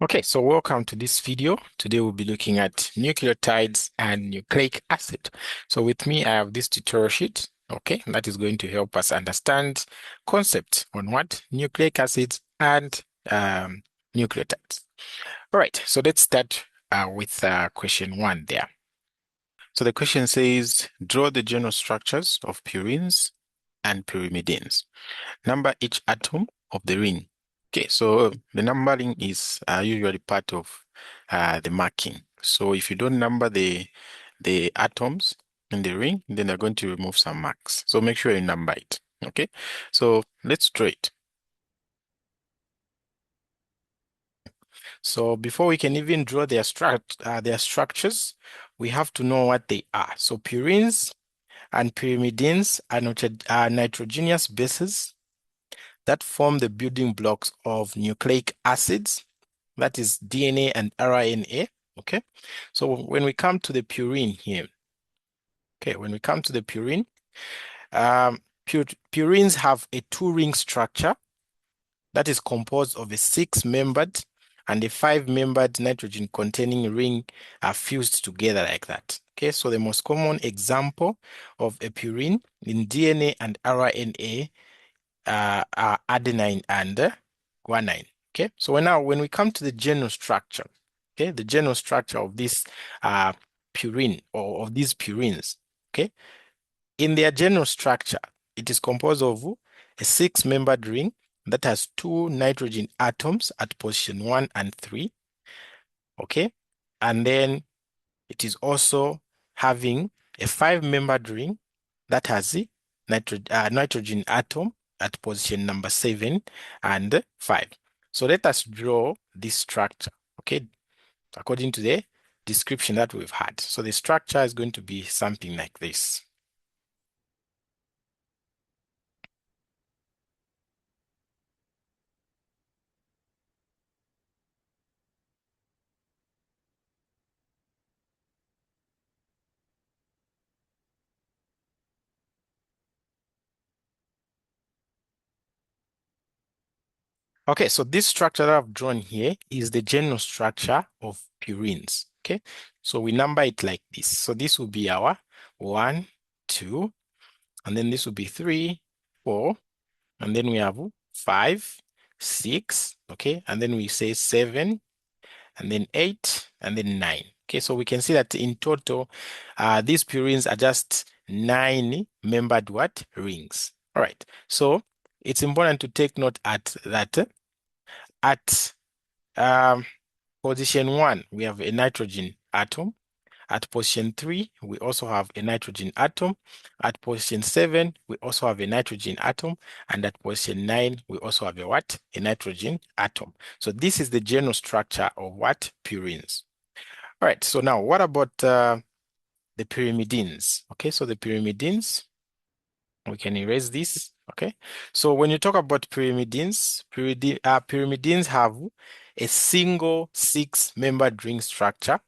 Okay, so welcome to this video. Today we'll be looking at nucleotides and nucleic acid. So with me, I have this tutorial sheet, okay, that is going to help us understand concepts on what nucleic acids and nucleotides. All right, so let's start with question 1 there. So the question says, draw the general structures of purines and pyrimidines. Number each atom of the ring. Okay, so the numbering is usually part of the marking. So if you don't number the atoms in the ring, then they're going to remove some marks. So make sure you number it. Okay, so let's draw it. So before we can even draw their structures, we have to know what they are. So purines and pyrimidines are nitrogenous bases that form the building blocks of nucleic acids, that is DNA and RNA. Okay, so when we come to the purine here, okay, when we come to the purine, purines have a two-ring structure that is composed of a six-membered and a five-membered nitrogen-containing ring are fused together like that. Okay, so the most common example of a purine in DNA and RNA are adenine and guanine. Okay, so when we come to the general structure, okay, the general structure of this purine or of these purines, okay, in their general structure, it is composed of a six-membered ring that has two nitrogen atoms at position 1 and 3, okay, and then it is also having a five-membered ring that has the nitrogen atom at position number 7 and 5. So let us draw this structure, okay, according to the description that we've had. So the structure is going to be something like this. Okay, so this structure that I've drawn here is the general structure of purines. Okay, so we number it like this. So this will be our 1, 2, and then this will be 3, 4, and then we have 5, 6, okay, and then we say 7, and then 8, and then 9. Okay, so we can see that in total, these purines are just 9-membered what? Rings. All right, so it's important to take note at that at position 1, we have a nitrogen atom. At position 3, we also have a nitrogen atom. At position 7, we also have a nitrogen atom. And at position 9, we also have a what? A nitrogen atom. So this is the general structure of what? Purines. All right, so now what about the pyrimidines? Okay, so the pyrimidines, we can erase this. Okay, so when you talk about pyrimidines, pyrimidines have a single six-membered ring structure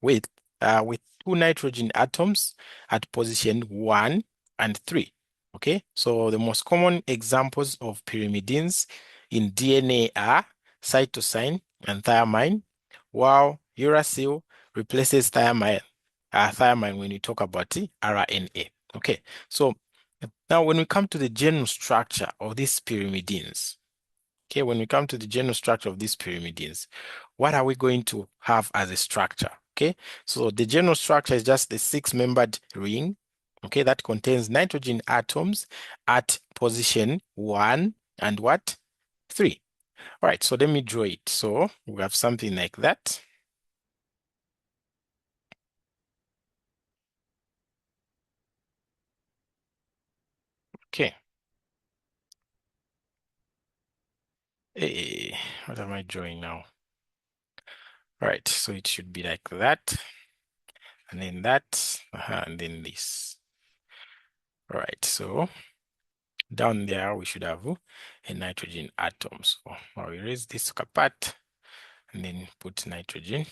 with two nitrogen atoms at position 1 and 3. Okay, so the most common examples of pyrimidines in DNA are cytosine and thiamine, while uracil replaces thiamine when you talk about the RNA. Okay, so now when we come to the general structure of these pyrimidines, okay, when we come to the general structure of these pyrimidines, what are we going to have as a structure? Okay, so the general structure is just the six-membered ring, okay, that contains nitrogen atoms at position 1 and what? 3. All right, so let me draw it. So we have something like that. Okay. Hey, what am I drawing now? All right, so it should be like that, and then that, and then this. All right, so down there we should have a nitrogen atom. So I'll erase this part and then put nitrogen.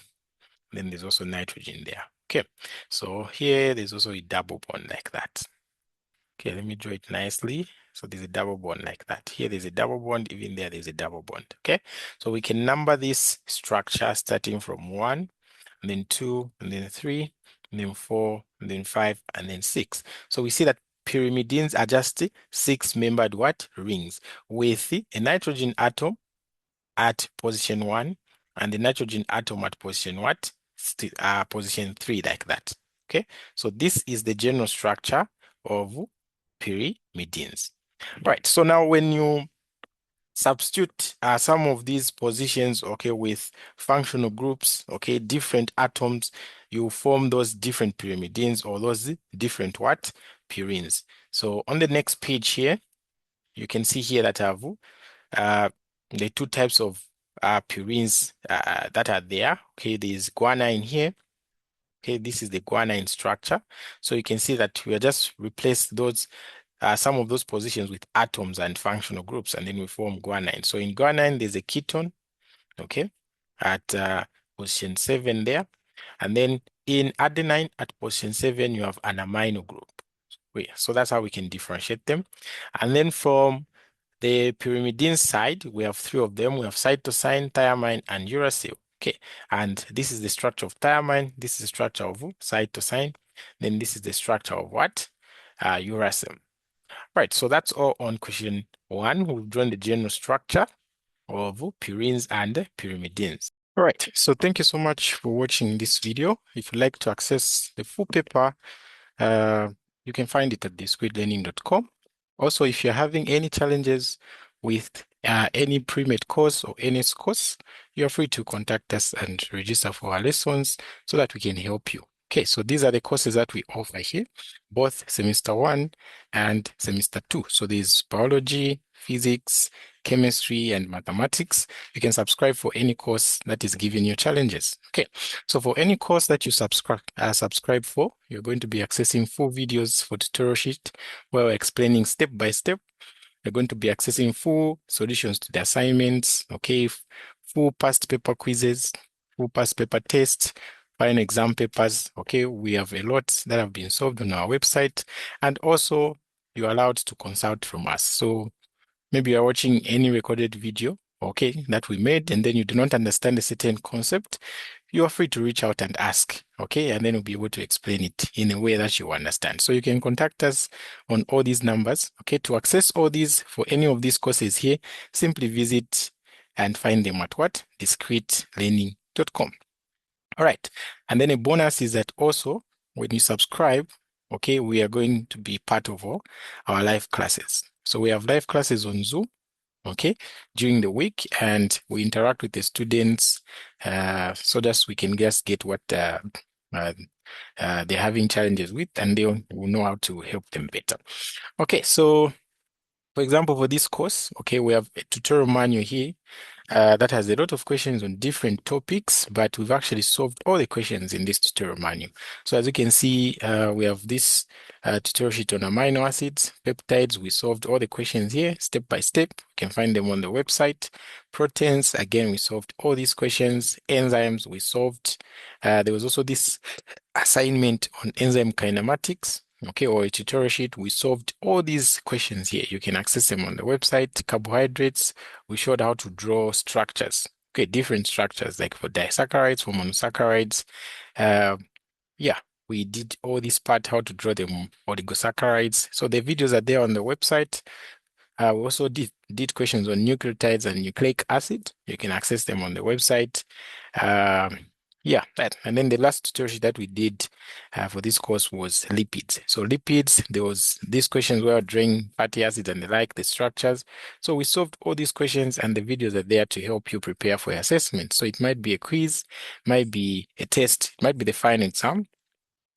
Then there's also nitrogen there. Okay, so here there's also a double bond like that. Okay, let me draw it nicely So there's a double bond like that. Here there's a double bond, even there's a double bond. Okay, so we can number this structure starting from 1, and then 2, and then 3, and then 4, and then 5, and then 6. So we see that pyrimidines are just 6-membered what? Rings with a nitrogen atom at position 1 and the nitrogen atom at position what? Position 3, like that. Okay, so this is the general structure of pyrimidines. Right, so now when you substitute some of these positions, okay, with functional groups, okay, different atoms, you form those different pyrimidines or those different what? Purines. So on the next page here, you can see here that I have the two types of purines that are there. Okay, there's guanine here. Okay, this is the guanine structure. So you can see that we are just replace those some of those positions with atoms and functional groups, and then we form guanine. So in guanine, there's a ketone, okay, at position 7 there. And then in adenine at position 7, you have an amino group. So that's how we can differentiate them. And then from the pyrimidine side, we have 3 of them. We have cytosine, thiamine, and uracil. Okay, and this is the structure of thiamine. This is the structure of cytosine. Then this is the structure of what? Uracil. Right, so that's all on question 1. We've drawn the general structure of purines and pyrimidines. All right, so thank you so much for watching this video. If you'd like to access the full paper, you can find it at discretelearning.com. Also, if you're having any challenges with any pre-med course or NS course, you're free to contact us and register for our lessons so that we can help you. Okay, so these are the courses that we offer here, both semester 1 and semester 2. So there's biology, physics, chemistry, and mathematics. You can subscribe for any course that is giving you challenges. Okay, so for any course that you subscribe for, you're going to be accessing full videos for tutorial sheet where we're explaining step by step. You're going to be accessing full solutions to the assignments, okay, full past paper quizzes, full past paper tests, final exam papers. Okay, we have a lot that have been solved on our website, and also you're allowed to consult from us. So maybe you're watching any recorded video, okay, that we made, and then you do not understand a certain concept, you are free to reach out and ask, okay, and then we'll be able to explain it in a way that you understand. So you can contact us on all these numbers, okay. To access all these for any of these courses here, simply visit and find them at what? discretelearning.com. All right, and then a bonus is that also when you subscribe, okay, we are going to be part of our live classes. So we have live classes on Zoom, okay, during the week, and we interact with the students so that we can just get what they're having challenges with, and they will know how to help them better. Okay, so for example, for this course, okay, we have a tutorial manual here that has a lot of questions on different topics, but we've actually solved all the questions in this tutorial manual. So as you can see, we have this tutorial sheet on amino acids, peptides. We solved all the questions here step by step. You can find them on the website. Proteins, again, we solved all these questions. Enzymes, we solved. There was also this assignment on enzyme kinematics, okay, or a tutorial sheet. We solved all these questions here. You can access them on the website. Carbohydrates, we showed how to draw structures, okay, different structures like for disaccharides, for monosaccharides. Yeah, we did all this part, how to draw them oligosaccharides. So the videos are there on the website. We also did questions on nucleotides and nucleic acid. You can access them on the website. Yeah, that. And then the last tutorial sheet that we did for this course was lipids. So lipids, there was these questions where drawing fatty acids and the like, the structures. So we solved all these questions, and the videos are there to help you prepare for your assessment. So it might be a quiz, might be a test, it might be the final exam.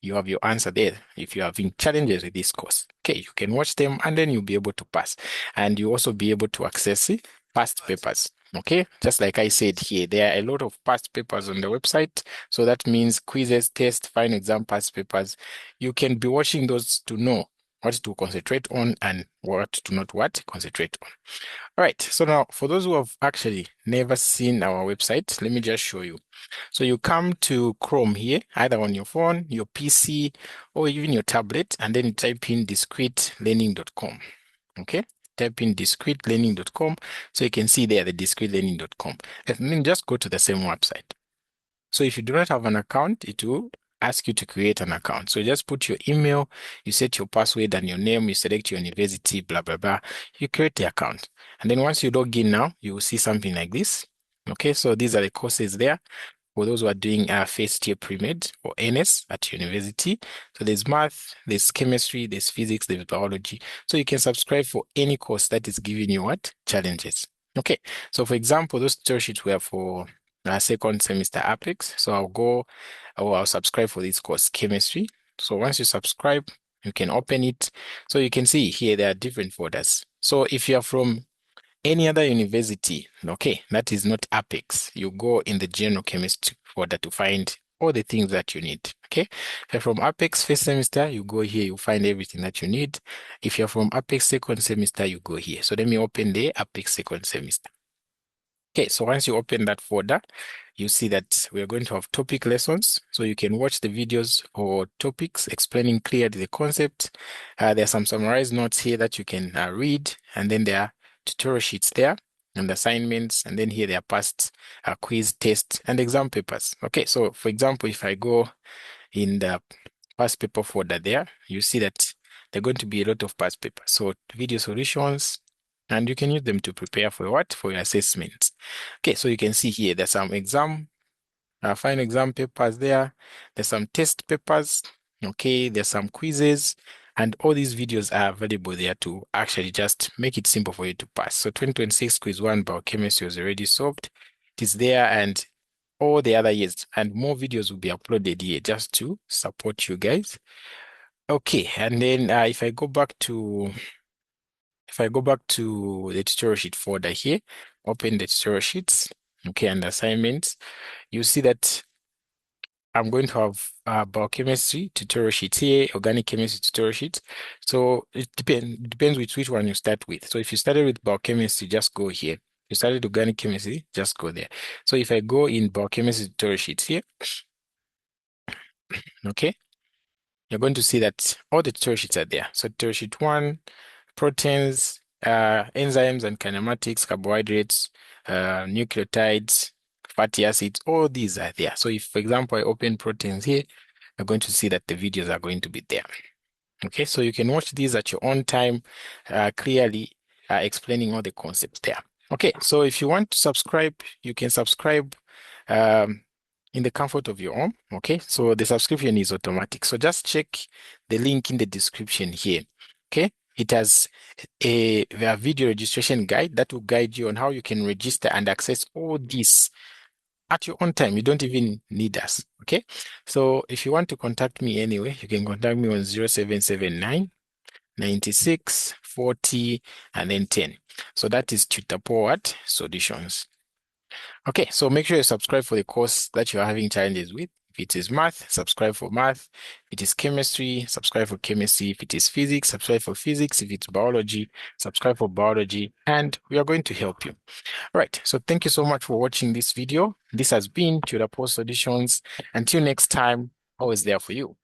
You have your answer there if you're having challenges with this course. Okay, you can watch them and then you'll be able to pass. And you also be able to access past papers. Okay, just like I said here, there are a lot of past papers on the website. So that means quizzes, tests, final exam past papers. You can be watching those to know what to concentrate on and what to not concentrate on. All right, so now for those who have actually never seen our website, let me just show you. So you come to Chrome here, either on your phone, your PC, or even your tablet, and then you type in discretelearning.com. Okay, type in discretelearning.com. So you can see there the discretelearning.com. And then just go to the same website. So if you do not have an account, it will ask you to create an account. So just put your email, you set your password and your name, you select your university, blah, blah, blah. You create the account. And then once you log in now, you will see something like this. Okay, so these are the courses there for those who are doing first year Premed or NS at university. So there's math, there's chemistry, there's physics, there's biology. So you can subscribe for any course that is giving you what? Challenges. Okay, so for example, those tutor sheets were for second semester Apex. So I'll subscribe for this course, chemistry. So once you subscribe, you can open it. So you can see here there are different folders. So if you are from any other university, okay, that is not Apex, you go in the general chemistry folder to find all the things that you need. Okay, if you're from Apex first semester, you go here, you find everything that you need. If you're from Apex second semester, you go here. So let me open the Apex second semester. Okay, so once you open that folder, you see that we are going to have topic lessons. So you can watch the videos or topics explaining clearly the concept. There are some summarized notes here that you can read, and then there are tutorial sheets there and assignments, and then here there are past quiz, tests, and exam papers. Okay, so for example, if I go in the past paper folder there, you see that there are going to be a lot of past papers. So video solutions, and you can use them to prepare for what? For your assessments. Okay, so you can see here there's some final exam papers there. There's some test papers. Okay, there's some quizzes, and all these videos are available there to actually just make it simple for you to pass. So 2026 quiz 1 biochemistry was already solved. It is there, and all the other years, and more videos will be uploaded here just to support you guys. Okay, and then if I go back to the tutorial sheet folder here, open the tutorial sheets, okay, and assignments, you see that I'm going to have biochemistry tutorial sheet here, organic chemistry tutorial sheet. So it depends with which one you start with. So if you started with biochemistry, just go here. If you started organic chemistry, just go there. So if I go in biochemistry tutorial sheets here, okay, you're going to see that all the tutorial sheets are there. So tutorial sheet 1, proteins, enzymes and kinematics, carbohydrates, nucleotides, fatty acids, all these are there. So if, for example, I open proteins here, you're going to see that the videos are going to be there. Okay, so you can watch these at your own time, clearly explaining all the concepts there. Okay, so if you want to subscribe, you can subscribe in the comfort of your home. Okay, so the subscription is automatic. So just check the link in the description here. Okay, it has a video registration guide that will guide you on how you can register and access all this at your own time. You don't even need us. Okay, so if you want to contact me anyway, you can contact me on 0779 96 40 and then 10. So that is Tutor Poul Solutions. Okay, so make sure you subscribe for the course that you are having challenges with. If it is math, subscribe for math. If it is chemistry, subscribe for chemistry. If it is physics, subscribe for physics. If it's biology, subscribe for biology, and we are going to help you. All right, so thank you so much for watching this video. This has been Tutor Poul Solutions. Until next time, always there for you.